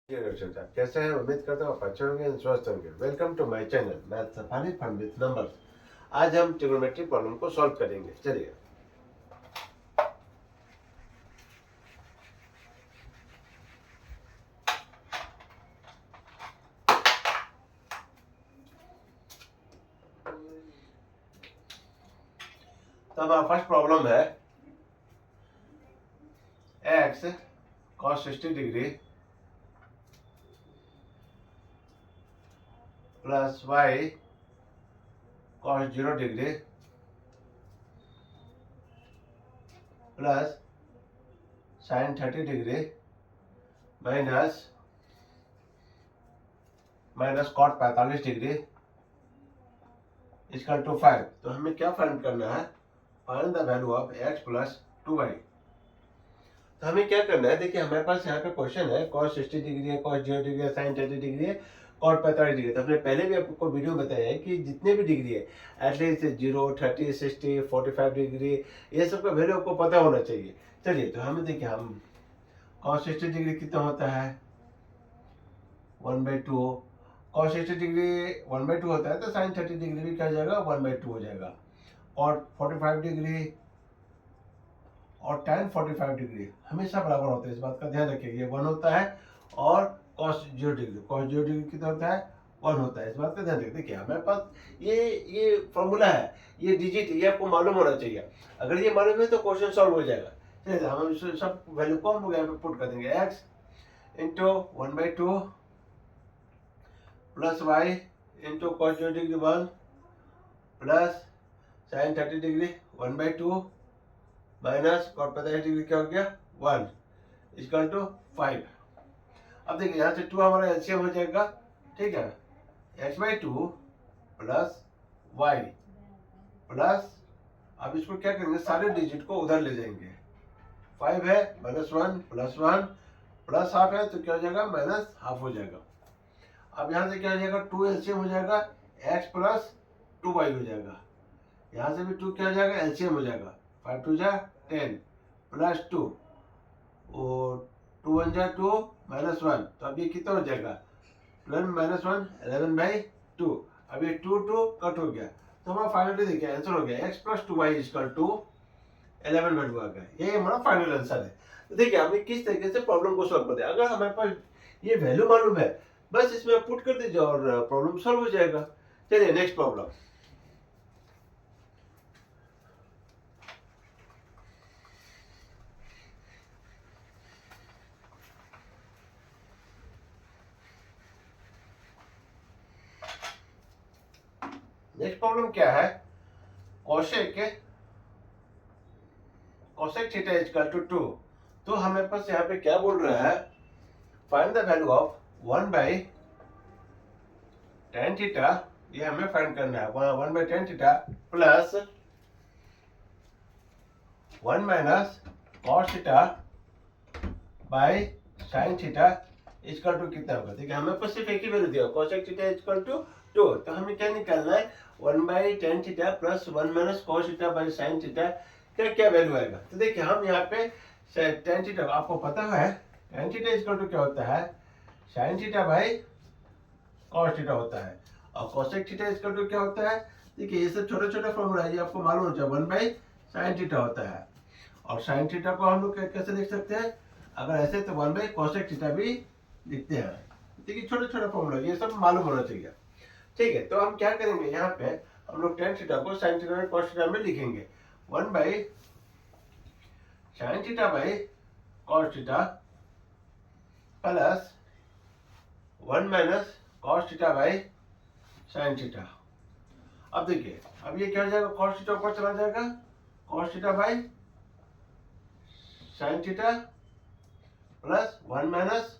कैसे हैं? उम्मीद करता हूँ आप अच्छे होंगे, स्वस्थ होंगे। Welcome to my channel math safari fun with numbers. आज हम ट्रिग्नोमेट्री प्रॉब्लम को सॉल्व करेंगे। चलिए, तो हमारा फर्स्ट प्रॉब्लम है x cos 60 degree plus y cos 0 degree plus sin 30 degree minus cot 45 degree equal to 5। तो हमें क्या फाइंड करना है? Find the value of x plus 2y। तो हमें क्या करना है? देखिए, हमारे पास यहाँ पे क्वेश्चन है cos 60 डिग्री है, cos 0 डिग्री है, sin 30 डिग्री है, cot 45 डिग्री। तो हमने पहले भी आपको वीडियो में बताया है कि जितने भी डिग्री है एटलीस्ट 0, 30, 60, 45 डिग्री, ये सब का वैल्यू आपको पता होना चाहिए। चलिए, तो हमें देखिए, हम cos 60 डिग्री कितना होता है? 1/2। cos 60 डिग्री 1/2 होता है, तो sin 30 डिग्री भी क्या हो जाएगा? 1/2 हो जाएगा। और 45 डिग्री और tan 45 डिग्री हमेशा बराबर होते हैं, इस बात का ध्यान रखिए। ये 1 होता है और cos 0 डिग्री कितना होता है? 1 होता है, इस बात का ध्यान रखिए। देखिए, हमारे पास ये फॉर्मूला है, ये डिजिट, ये आपको मालूम होना चाहिए। अगर ये मालूम है तो क्वेश्चन सॉल्व हो जाएगा। चलिए, हम सब वैल्यू को हम लोग यहाँ पे पुट कर देंगे। x into 1/2 plus y into cos 0 degree 1 plus sin 30 degree 1/2 minus cot 45 degree क्या हो गया? 1 इक्वल टू 5। अब देखिए, यहाँ से 2 हमारा एलसीएम हो जाएगा, ठीक है। x/2 प्लस y प्लस, अब इसको क्या करेंगे? सारे डिजिट को उधर ले जाएंगे। 5 है, -1 प्लस 1 प्लस हाफ है, तो क्या हो जाएगा? माइनस हाफ हो जाएगा। अब यहाँ से क्या हो जाएगा? 2 एलसीएम हो जाएगा, x प्लस 2y हो जाएगा। यहाँ से भी 2 क्या हो जाएगा? एलसीएम हो जाएगा। 5 2 जा 10 प्लस 2 और 2 1 जा 2 -1, तो अब ये कितना हो जाएगा? 12 -1 11/2। अब ये 2 2 कट हो गया, तो हमारा फाइनली देखिए आंसर हो गया x plus 2y equal to 11/2 आ गया। यही हमारा फाइनल आंसर है। तो देखिए, हमने किस तरीके से प्रॉब्लम को सॉल्व कर दिया। अगर हमारे पास ये वैल्यू मालूम है, बस इसमें आप पुट कर दीजिए और प्रॉब्लम सॉल्व हो जाएगा। चलिए, नेक्स्ट प्रॉब्लम। नेक्स्ट प्रॉब्लम क्या है? Cosec theta equal to 2। तो हमें पास यहाँ पे क्या बोल रहा है? Find the value of 1/tan theta, ये हमें फाइंड करना है। 1/tan theta plus 1 minus cos theta by sin theta equal to कितना होगा? देखिए, हमें पास सिर्फ एक ही वैल्यू दिया, कोसेक थीटा इक्वल टू 2। तो हमें क्या निकालना है? 1/tan theta plus 1 minus cos theta by sin theta का क्या वैल्यू आएगा? तो देखिए, हम यहाँ पे tan थीटा, आपको पता है tan थीटा इक्वल टू क्या होता है? sin theta by cos theta होता है। और cosec थीटा इक्वल टू क्या होता है? देखिए, ये सब छोटे छोटे फॉर्मूला है, ये आपको मालूम हो जाए। 1/sin थीटा होता है, और sin थीटा को हम लोग कैसे लिख सकते हैं? अगर ऐसे तो 1/cosec थीटा भी लिखते हैं। देखिए, छोटे छोटे फॉर्मूला, ये सब मालूम होना चाहिए। ठीक है, तो हम क्या करेंगे? यहाँ पे हम लोग tan थीटा को sin थीटा और cos थीटा में लिखेंगे। 1/sin theta by cos theta plus 1 minus cos theta by sin theta. अब देखिए, अब ये क्या हो जाएगा? cos थीटा ऊपर चला जाएगा, cos theta by sin theta plus 1 minus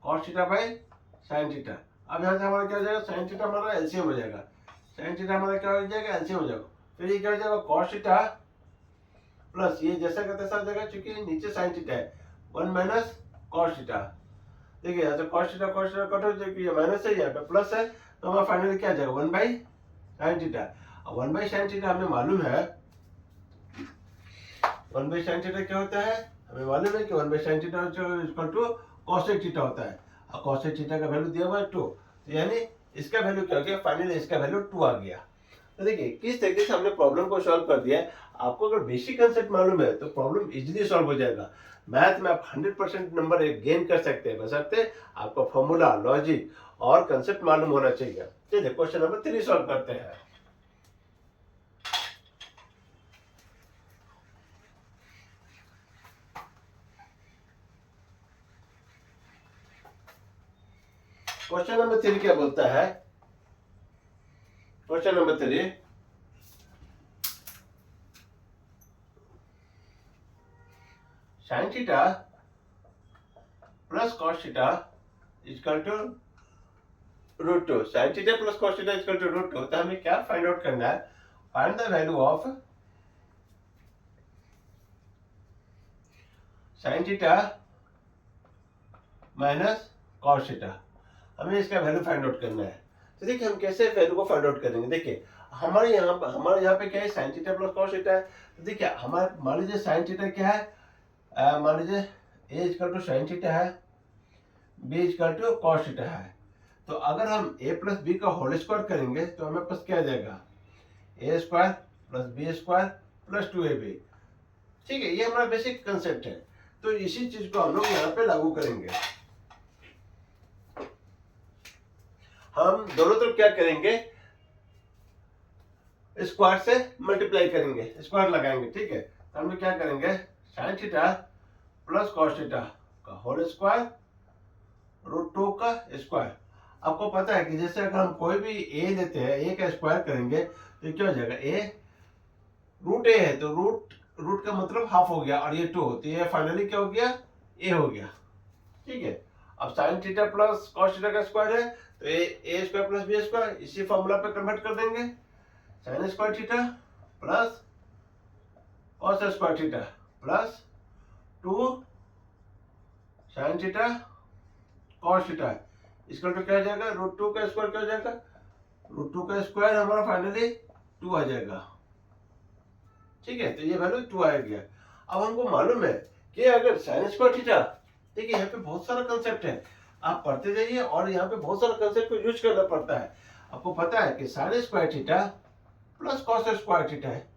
cos theta by sin theta. अब यहाँ से हमारा क्या हो जाएगा? sin थीटा हमारा एलसीएम हो जाएगा, sin थीटा हमारा क्या हो जाएगा? एलसीएम हो जाएगा। फिर ये क्या हो जाएगा? cos थीटा प्लस, ये जैसा का तैसा हो जाएगा, क्योंकि नीचे sin थीटा है, 1 माइनस cos थीटा। देखिए, यहाँ से cos थीटा कट हो जाएगी, ये माइनस है, यहाँ पे प्लस है, तो हमारा फाइनली क्या आ जाएगा? 1/sin theta. 1/sin थीटा हमें मालूम है, 1/sin थीटा क्या होता है? हमें मालूम है कि 1/sin theta equal to cosec theta होता है। और cos थीटा का वैल्यू दिया हुआ है 2, तो यानी इसका वैल्यू क्या हो गया, फाइनली इसका वैल्यू 2 आ गया। तो देखिए किस तरीके से हमने प्रॉब्लम को सॉल्व कर दिया है। आपको अगर बेसिक कंसेप्ट मालूम है तो प्रॉब्लम इजीली सॉल्व हो जाएगा। मैथ में आप 100% नंबर गेन कर सकते हैं, बशर्ते आपको फॉर्मूला, लॉजिक और कंसेप्ट मालूम होना चाहिए। चलिए क्वेश्चन नंबर 3 सॉल्व करते हैं। क्वेश्चन नंबर 3 क्या बोलता है, question number 3, sine theta plus cos theta equal to root 2। Sine theta plus cos theta equal to root 2, तो हमें क्या फाइंड आउट करना है, find the value of sine theta minus cos theta. हमें इसका वैल्यू फाइंड आउट करना है। तो देखिए हम कैसे वैल्यू को फाइंड आउट करेंगे। देखिए हमारे यहाँ पे क्या है, sine theta plus cos theta है। तो देखिए हमारे मान लीजिए साइन थीटा क्या है, मान लीजिए A equal to sine theta है, B equal to cos theta है। तो अगर हम ए प्लस बी का होल स्क्वायर करेंगे तो हमें पास क्या आ जाएगा, A square plus B square plus 2ab। ठीक है, ये हमारा बेसिक कंसेप्ट है। तो इसी चीज को हम लोग यहाँ पे लागू करेंगे। हम दोनों तरफ क्या करेंगे, स्क्वायर से मल्टीप्लाई करेंगे, स्क्वायर लगाएंगे। ठीक है, तो हम लोग क्या करेंगे, sign theta plus cos theta का होल स्क्वायर रूट 2 का स्क्वायर। आपको पता है कि जैसे अगर हम कोई भी ए लेते हैं, ए का स्क्वायर करेंगे तो क्या हो जाएगा, ए रूट ए है तो रूट का मतलब हाफ हो गया और ये 2, तो ये फाइनली क्या हो गया, ए हो गया। ठीक है, अब sign theta plus cos theta का स्क्वायर है तो ए स्क्वायर प्लस बी स्क्वायर, इसी फॉर्मूला पे कन्वर्ट कर देंगे। Sign square theta plus cos square theta plus 2 sine theta cos theta, इसका तो क्या हो जाएगा, रूट 2 का स्क्वायर क्या हो जाएगा, रूट 2 का स्क्वायर हमारा फाइनली 2 आ जाएगा। ठीक है, तो ये वैल्यू 2 आ गया। अब हमको मालूम है कि अगर साइन स्क्वायर थीटा, देखिए यहाँ पे बहुत सारा कंसेप्ट है, आप पढ़ते जाइए और यहाँ पे बहुत सारा कंसेप्ट को यूज करना पड़ता है। आपको पता है कि sign square theta plus cos square theta है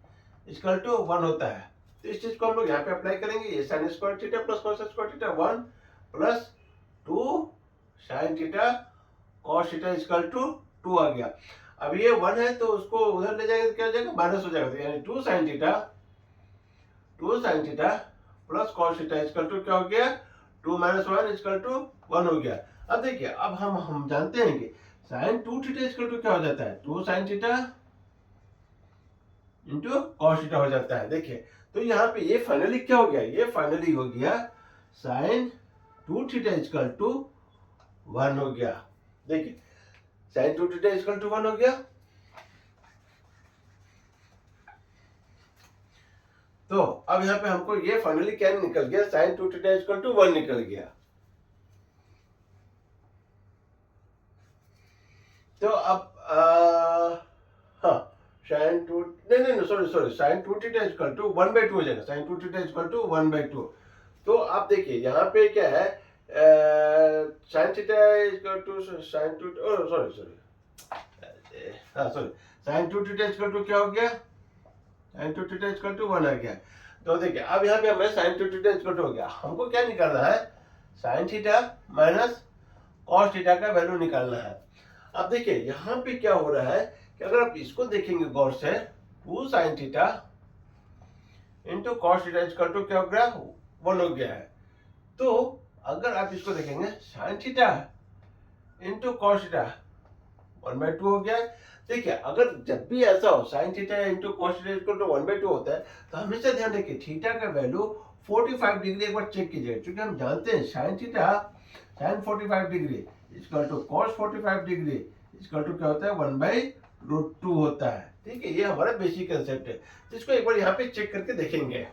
इक्वल टू 1 होता है। तो इस चीज को हम लोग यहाँ पे अप्लाई करेंगे। ये sine square theta plus cos square theta 1 plus 2 sine theta cos theta equal to 2 आ गया। अब ये 1 है तो उसको उधर ले जाएंगे तो क्या हो जाएगा, माइनस हो जाएगा। तो यानी 2 sine theta plus cos theta equal to क्या हो गया, 2 माइनस 1 इक्वल टू 1 हो गया। अब देखिए अब हम जानते हैं कि साइन 2 थीटा इक्वल टू क्या हो जाता है, 2 sine theta into cos theta हो जाता है। देखिए तो यहाँ पे ये फाइनली क्या हो गया, ये फाइनली हो गया साइन 2 थीटा इक्वल टू 1 हो गया। देखिए साइन 2 थीटा इक्वल टू 1 हो गया। तो अब यहाँ पे हमको ये फाइनली क्या निकल गया, साइन 2 थीटा इक्वल टू 1 निकल गया। तो अब हाँ साइन 2 नहीं sorry sine 2 theta equal to 1/2 हो जाएगा, साइन 2 थीटा इक्वल टू 1/2। तो आप देखिए यहाँ पे क्या है, sine theta equal to sine 2 sorry sine 2 theta equal to क्या हो गया, साइन 2 थीटा इक्वल टू 1 आ गया। तो देखिए अब यहाँ पे हमें साइन 2 थीटा इक्वल टू हो गया। हमको क्या निकालना है, sine theta minus cos theta का वैल्यू निकालना है। अब देखिए यहाँ पे क्या हो रहा है कि अगर आप इसको देखेंगे गौर से, 2 sine theta into cos theta equal to क्या हो गया, 1 हो गया है। तो अगर आप इसको देखेंगे sign theta into cos theta 1/2 हो गया है। देखिए अगर जब भी ऐसा हो sine theta into cos theta equal to 1/2 होता है तो हमेशा ध्यान रखिए थीटा का वैल्यू 45 डिग्री एक बार चेक कीजिए, क्योंकि हम जानते हैं sine theta sine 45 degree equal to cos 45 degree equal to क्या होता है, 1/√2 होता है। ठीक है, ये हमारा बेसिक कंसेप्ट है, जिसको एक बार यहाँ पे चेक करके देखेंगे।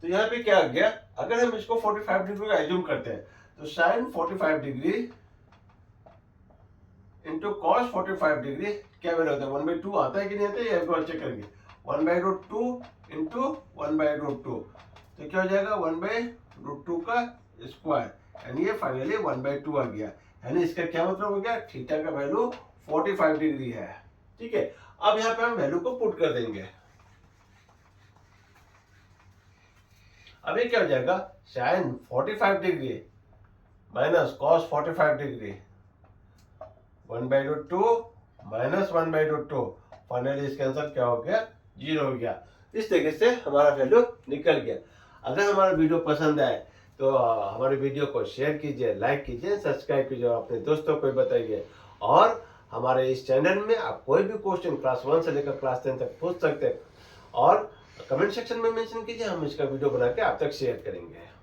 तो यहाँ पे क्या आ गया, अगर हम इसको 45 डिग्री का एज्यूम करते हैं तो sine 45 degree into cos 45 degree क्या वैल्यू होता है, 1/2 आता है कि नहीं आता है, एक बार चेक करेंगे। 1/√2 इंटू 1/√2 तो क्या हो जाएगा, 1/√2 √2 का स्क्वायर, यानी ये फाइनली 1/2 आ गया। यानी इसका क्या मतलब हो गया, थीटा का वैल्यू 45 डिग्री है। ठीक है, अब यहाँ पे हम वैल्यू को पुट कर देंगे। अब ये क्या हो जाएगा, sine 45 degree minus cos 45 degree, 1/2 minus 1/2, finally इसका आंसर क्या हो गया, 0 हो गया। इस तरीके से हमारा वैल्यू निकल गया। अगर हमारा वीडियो पसंद आए तो हमारे वीडियो को शेयर कीजिए, लाइक कीजिए, सब्सक्राइब कीजिए, अपने दोस्तों को बताइए। और हमारे इस चैनल में आप कोई भी क्वेश्चन क्लास 1 से लेकर क्लास 10 तक पूछ सकते हैं और कमेंट सेक्शन में मेंशन कीजिए, हम इसका वीडियो बना के आप तक शेयर करेंगे।